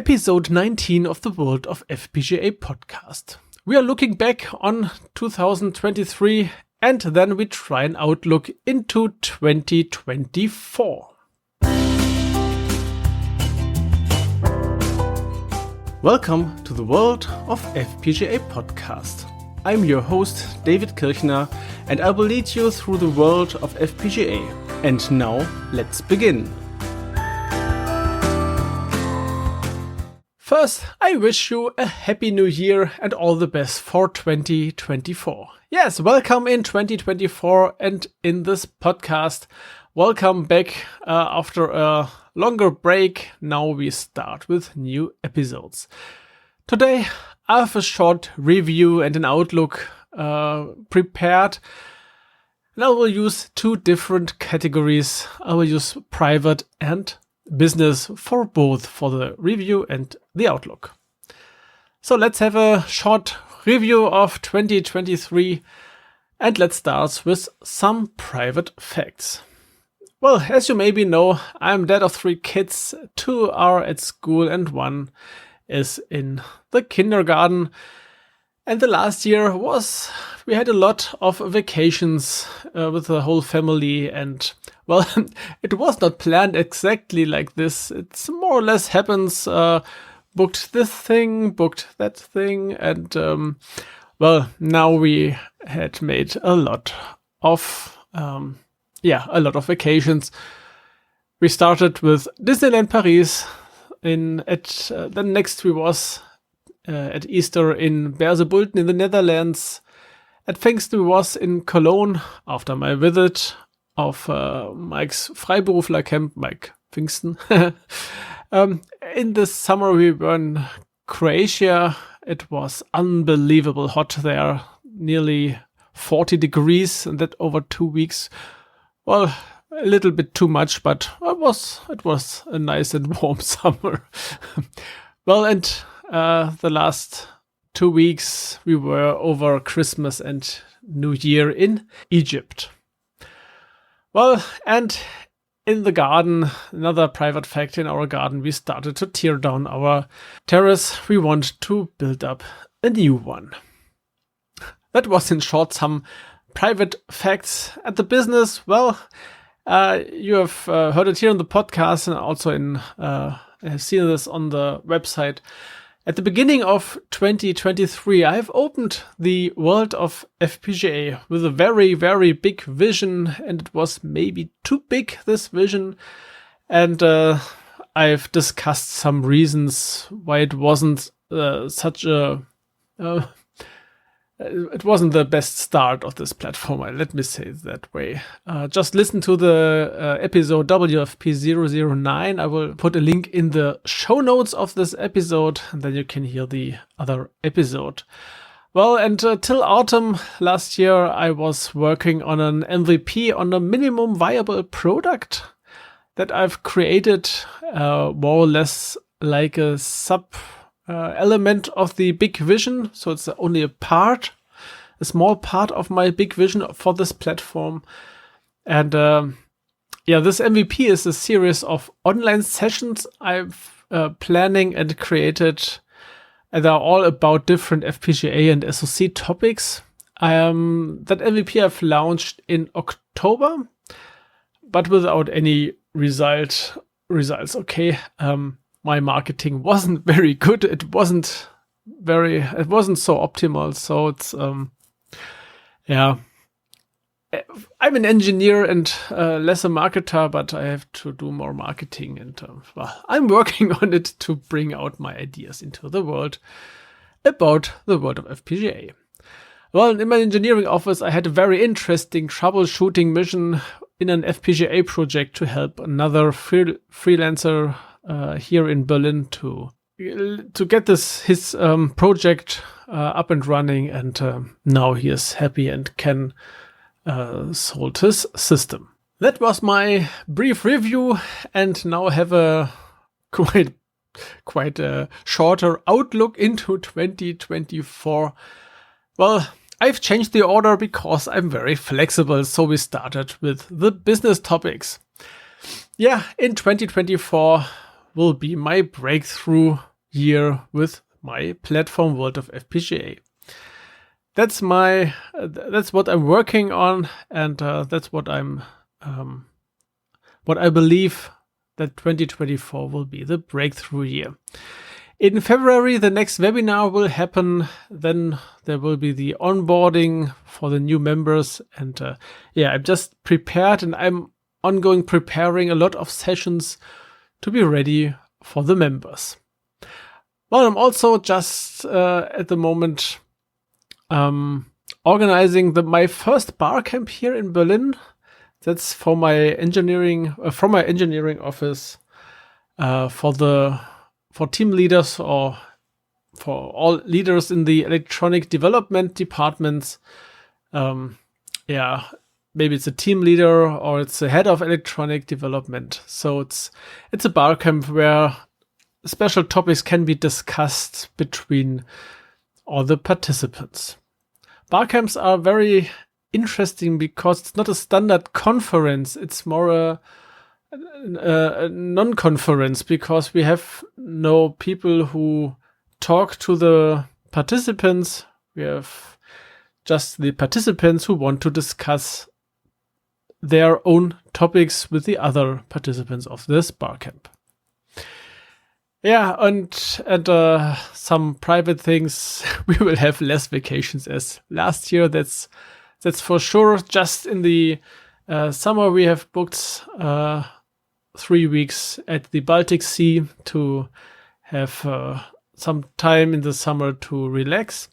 episode 19 of the World of FPGA podcast. We are looking back on 2023 and then we try an outlook into 2024. Welcome to the World of FPGA podcast. I'm your host, David Kirchner, and I will lead you through the world of FPGA. And now, let's begin. First, I wish you a happy new year and all the best for 2024. Yes, welcome in 2024 and in this podcast. Welcome back after a longer break. Now we start with new episodes. Today, I have a short review and an outlook prepared. And I will use two different categories. I will use private and business for both, for the review and the outlook. So let's have a short review of 2023 and let's start with some private facts. Well, as you maybe know, I'm dad of 3 kids. 2 are at school and 1 is in the kindergarten. And the last year we had a lot of vacations with the whole family, and well, it was not planned exactly like this. It's more or less happens, booked this thing, booked that thing, and well, now we had made a lot of vacations. We started with Disneyland Paris. Then next we was at Easter in Berzebulten in the Netherlands. At Pfingsten we was in Cologne after my visit of Mike's Freiberufler camp, Mike Pfingsten. In the summer we were in Croatia. It was unbelievable hot there, nearly 40 degrees, and that over 2 weeks. Well, a little bit too much, but it was a nice and warm summer. Well, and the last 2 weeks we were over Christmas and New Year in Egypt. Well, and in the garden, another private fact, in our garden we started to tear down our terrace. We want to build up a new one. That was in short some private facts. At the business, well, you have heard it here on the podcast and also have seen this on the website. At the beginning of 2023, I've opened the world of FPGA with a very, very big vision, and it was maybe too big, this vision. And I've discussed some reasons why it wasn't it wasn't the best start of this platform. Let me say it that way. Just listen to the episode WFP019. I will put a link in the show notes of this episode, and then you can hear the other episode. Well, and till autumn last year, I was working on an MVP, on a minimum viable product that I've created more or less like a sub element of the big vision. So it's only a small part of my big vision for this platform. And this MVP is a series of online sessions I've planning and created. And they're all about different FPGA and SoC topics. That MVP I've launched in October, but without any results. Okay. My marketing wasn't very good. It wasn't so optimal. So it's, I'm an engineer and less a marketer, but I have to do more marketing. And I'm working on it to bring out my ideas into the world about the world of FPGA. Well, in my engineering office, I had a very interesting troubleshooting mission in an FPGA project to help another freelancer here in Berlin to get his project up and running, and now he is happy and can sold his system. That was my brief review, and now I have a quite a shorter outlook into 2024. Well, I've changed the order because I'm very flexible, so we started with the business topics. In 2024 will be my breakthrough year with my platform World of FPGA. That's what I'm working on, and that's what I believe that 2024 will be the breakthrough year. In February, the next webinar will happen. Then there will be the onboarding for the new members. And I'm just prepared, and I'm ongoing preparing a lot of sessions to be ready for the members. Well, I'm also just at the moment organizing my first barcamp here in Berlin. That's for my engineering office for team leaders or for all leaders in the electronic development departments. Maybe it's a team leader or it's a head of electronic development. So it's a barcamp where special topics can be discussed between all the participants. Barcamps are very interesting because it's not a standard conference. It's more a non-conference, because we have no people who talk to the participants. We have just the participants who want to discuss their own topics with the other participants of this barcamp. Yeah, and some private things. We will have less vacations as last year. That's for sure. Just in the summer, we have booked 3 weeks at the Baltic Sea to have some time in the summer to relax.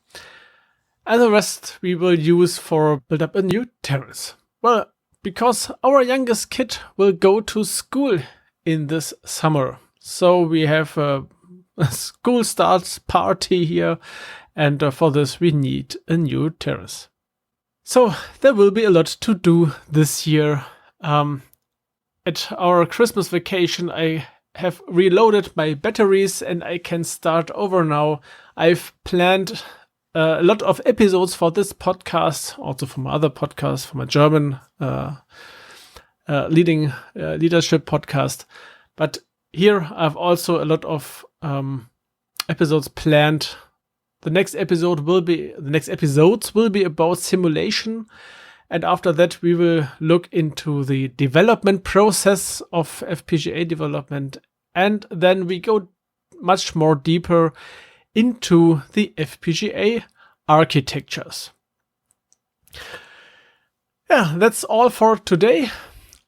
And the rest we will use for build up a new terrace. Well, because our youngest kid will go to school in this summer. So we have a school starts party here. And for this, we need a new terrace. So there will be a lot to do this year. At our Christmas vacation, I have reloaded my batteries and I can start over now. I've planned a lot of episodes for this podcast, also from other podcasts, from a German leadership podcast. But here I've also a lot of episodes planned. The next episodes will be about simulation. And after that, we will look into the development process of FPGA development. And then we go much more deeper into the FPGA architectures. Yeah, that's all for today.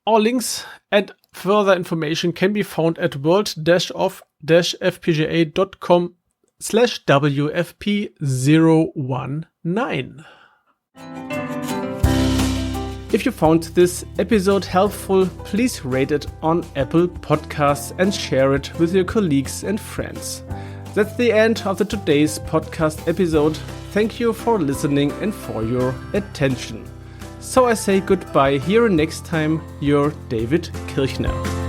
All links and further information can be found at world-of-fpga.com/WFP019. If you found this episode helpful, please rate it on Apple Podcasts and share it with your colleagues and friends. That's the end of today's podcast episode. Thank you for listening and for your attention. So I say goodbye here next time, your David Kirchner.